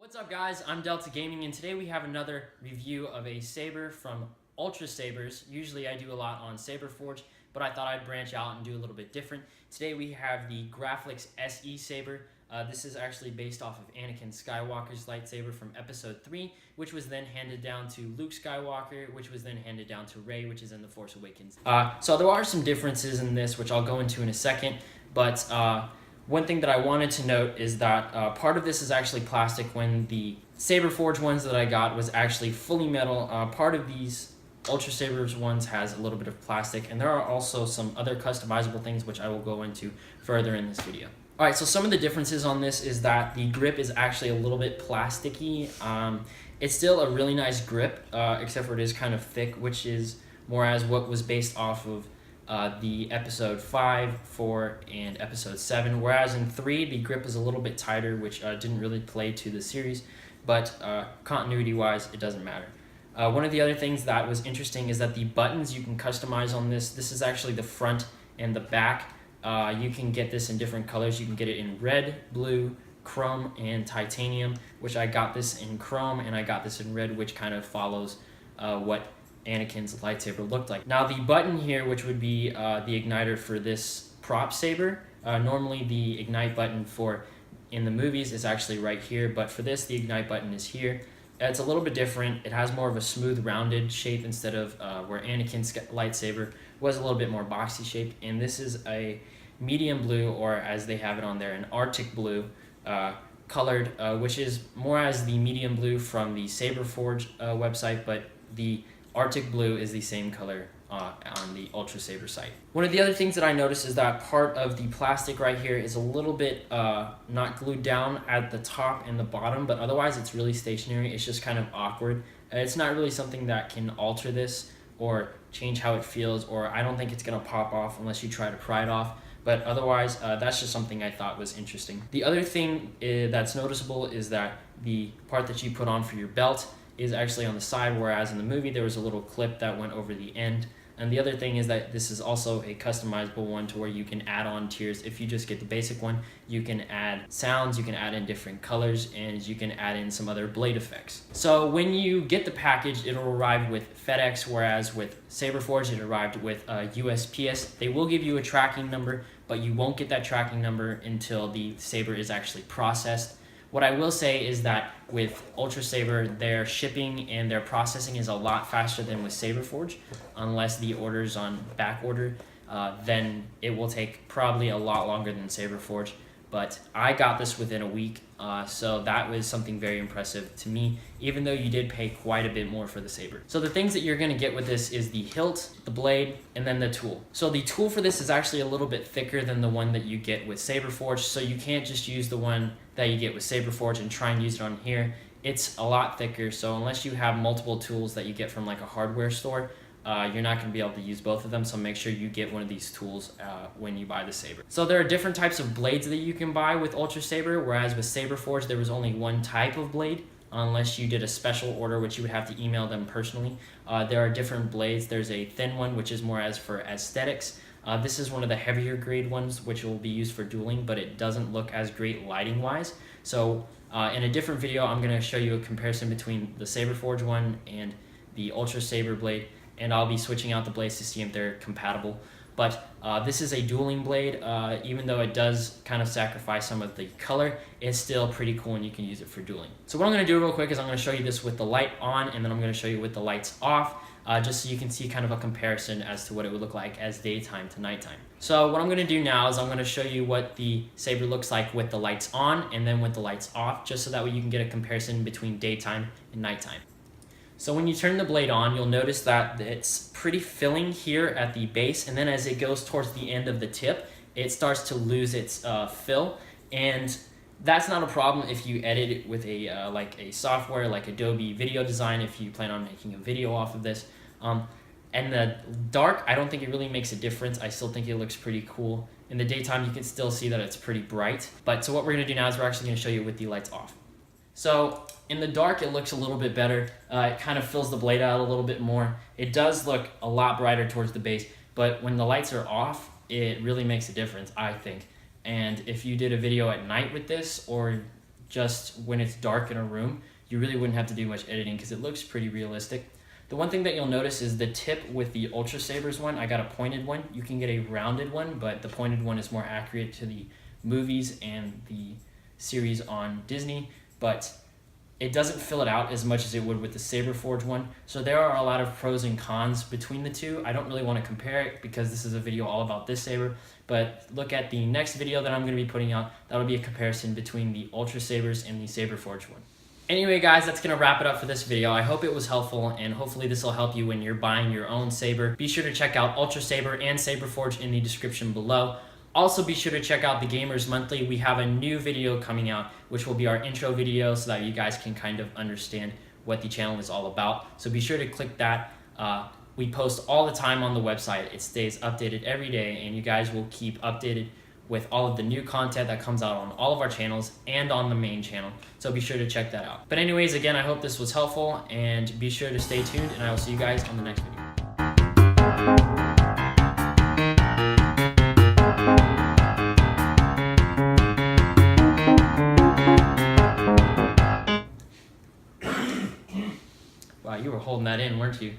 What's up guys, I'm Delta Gaming and today we have another review of a Saber from UltraSabers. Usually I do a lot on Saber Forge, but I thought I'd branch out and do a little bit different. Today we have the Graflex SE Saber. This is actually based off of Anakin Skywalker's lightsaber from episode 3, which was then handed down to Luke Skywalker, which was then handed down to Rey, which is in The Force Awakens. So there are some differences in this, which I'll go into in a second, but one thing that I wanted to note is that part of this is actually plastic when the Saber Forge ones that I got was actually fully metal. Part of these UltraSabers ones has a little bit of plastic, and there are also some other customizable things which I will go into further in this video. Alright, so some of the differences on this is that the grip is actually a little bit plasticky. It's still a really nice grip, except for it is kind of thick, which is more as what was based off of the episode 5, 4, and episode 7, whereas in 3 the grip is a little bit tighter, which didn't really play to the series, but continuity wise it doesn't matter. One of the other things that was interesting is that the buttons you can customize on this is actually the front and the back. You can get this in different colors. You can get it in red, blue, chrome, and titanium, which I got this in chrome and I got this in red, which kind of follows what Anakin's lightsaber looked like. Now the button here, which would be the igniter for this prop saber, normally the ignite button for in the movies is actually right here, but for this the ignite button is here. It's a little bit different. It has more of a smooth rounded shape instead of where Anakin's lightsaber was a little bit more boxy shaped, and this is a medium blue, or as they have it on there, an Arctic blue colored, which is more as the medium blue from the Saber Forge website, but the Arctic blue is the same color on the UltraSaber site. One of the other things that I noticed is that part of the plastic right here is a little bit not glued down at the top and the bottom, but otherwise it's really stationary. It's just kind of awkward. It's not really something that can alter this or change how it feels, or I don't think it's gonna pop off unless you try to pry it off. But otherwise, that's just something I thought was interesting. The other thing that's noticeable is that the part that you put on for your belt is actually on the side, whereas in the movie there was a little clip that went over the end. And the other thing is that this is also a customizable one to where you can add on tiers. If you just get the basic one, you can add sounds, you can add in different colors, and you can add in some other blade effects. So when you get the package, it'll arrive with FedEx, whereas with Saber Forge it arrived with USPS. They will give you a tracking number, but you won't get that tracking number until the Saber is actually processed. What I will say is that with UltraSaber, their shipping and their processing is a lot faster than with Saber Forge. Unless the order's on back order, then it will take probably a lot longer than Saber Forge. But I got this within a week, so that was something very impressive to me, even though you did pay quite a bit more for the Saber. So the things that you're going to get with this is the hilt, the blade, and then the tool. So the tool for this is actually a little bit thicker than the one that you get with Saber Forge, so you can't just use the one that you get with Saber Forge and try and use it on here. It's a lot thicker, so unless you have multiple tools that you get from like a hardware store, you're not going to be able to use both of them, so make sure you get one of these tools when you buy the Saber. So there are different types of blades that you can buy with UltraSaber, whereas with Saber Forge there was only one type of blade, unless you did a special order, which you would have to email them personally. There are different blades. There's a thin one, which is more as for aesthetics. This is one of the heavier grade ones, which will be used for dueling, but it doesn't look as great lighting wise. So in a different video, I'm going to show you a comparison between the Saber Forge one and the UltraSaber blade, and I'll be switching out the blades to see if they're compatible. But this is a dueling blade. Even though it does kind of sacrifice some of the color, it's still pretty cool and you can use it for dueling. So what I'm going to do real quick is I'm going to show you this with the light on, and then I'm going to show you with the lights off, just so you can see kind of a comparison as to what it would look like as daytime to nighttime. So what I'm going to do now is I'm going to show you what the Saber looks like with the lights on and then with the lights off, just so that way you can get a comparison between daytime and nighttime. So when you turn the blade on, you'll notice that it's pretty filling here at the base, and then as it goes towards the end of the tip, it starts to lose its fill, and that's not a problem if you edit it with a like a software like Adobe Video Design, if you plan on making a video off of this. And the dark, I don't think it really makes a difference. I still think it looks pretty cool. In the daytime, you can still see that it's pretty bright. But so what we're going to do now is we're actually going to show you with the lights off. So in the dark, it looks a little bit better. It kind of fills the blade out a little bit more. It does look a lot brighter towards the base, but when the lights are off, it really makes a difference, I think. And if you did a video at night with this, or just when it's dark in a room, you really wouldn't have to do much editing because it looks pretty realistic. The one thing that you'll notice is the tip with the UltraSaber's one. I got a pointed one. You can get a rounded one, but the pointed one is more accurate to the movies and the series on Disney, but it doesn't fill it out as much as it would with the Saber Forge one. So there are a lot of pros and cons between the two. I don't really want to compare it because this is a video all about this saber, but look at the next video that I'm going to be putting out. That'll be a comparison between the UltraSabers and the Saber Forge one. Anyway guys, that's going to wrap it up for this video. I hope it was helpful, and hopefully this will help you when you're buying your own saber. Be sure to check out UltraSaber and Saber Forge in the description below. Also be sure to check out the Gamers Monthly. We have a new video coming out, which will be our intro video so that you guys can kind of understand what the channel is all about. So be sure to click that. We post all the time on the website. It stays updated every day, and you guys will keep updated with all of the new content that comes out on all of our channels and on the main channel. So be sure to check that out. But anyways, again, I hope this was helpful, and be sure to stay tuned, and I will see you guys on the next video. Wow, you were holding that in, weren't you?